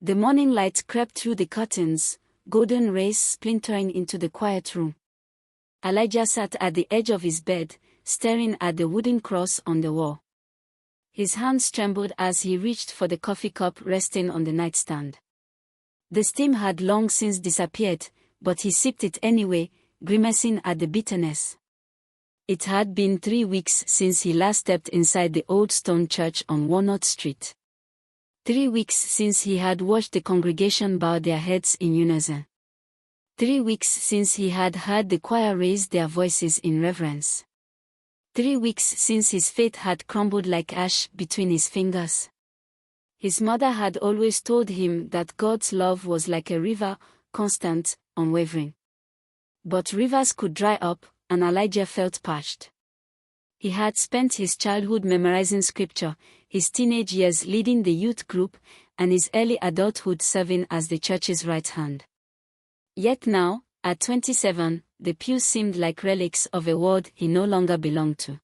The morning light crept through the curtains, golden rays splintering into the quiet room. Elijah sat at the edge of his bed, staring at the wooden cross on the wall. His hands trembled as he reached for the coffee cup resting on the nightstand. The steam had long since disappeared, but he sipped it anyway, grimacing at the bitterness. It had been 3 weeks since he last stepped inside the old stone church on Walnut Street. 3 weeks since he had watched the congregation bow their heads in unison. 3 weeks since he had heard the choir raise their voices in reverence. 3 weeks since his faith had crumbled like ash between his fingers. His mother had always told him that God's love was like a river, constant, unwavering. But rivers could dry up, and Elijah felt parched. He had spent his childhood memorizing scripture, his teenage years leading the youth group, and his early adulthood serving as the church's right hand. Yet now, at 27, the pews seemed like relics of a world he no longer belonged to.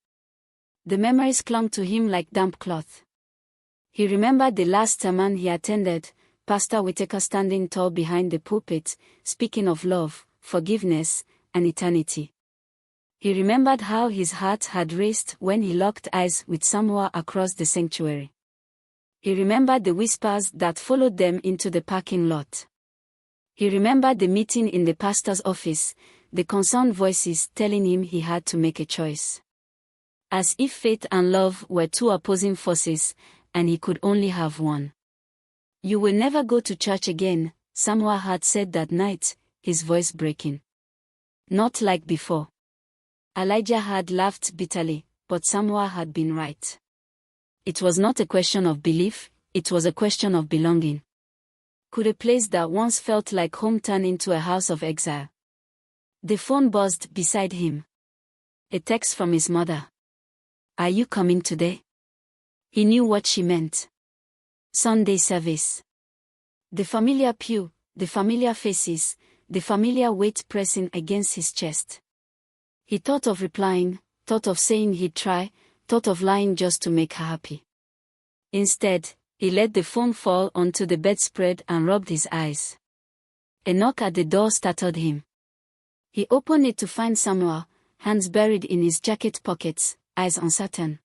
The memories clung to him like damp cloth. He remembered the last sermon he attended, Pastor Whitaker standing tall behind the pulpit, speaking of love, forgiveness, and eternity. He remembered how his heart had raced when he locked eyes with Samuel across the sanctuary. He remembered the whispers that followed them into the parking lot. He remembered the meeting in the pastor's office, the concerned voices telling him he had to make a choice. As if faith and love were two opposing forces, and he could only have one. "You will never go to church again," Samuel had said that night, his voice breaking. Not like before. Elijah had laughed bitterly, but Samuel had been right. It was not a question of belief, it was a question of belonging. Could a place that once felt like home turn into a house of exile? The phone buzzed beside him. A text from his mother. "Are you coming today?" He knew what she meant. Sunday service. The familiar pew, the familiar faces, the familiar weight pressing against his chest. He thought of replying, thought of saying he'd try, thought of lying just to make her happy. Instead, he let the phone fall onto the bedspread and rubbed his eyes. A knock at the door startled him. He opened it to find Samuel, hands buried in his jacket pockets, eyes uncertain.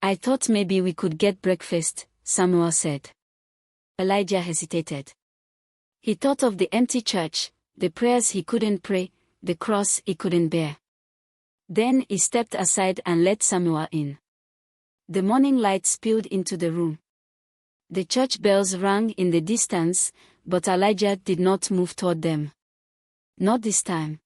"I thought maybe we could get breakfast," Samuel said. Elijah hesitated. He thought of the empty church, the prayers he couldn't pray, the cross he couldn't bear. Then he stepped aside and let Samuel in. The morning light spilled into the room. The church bells rang in the distance, but Elijah did not move toward them. Not this time.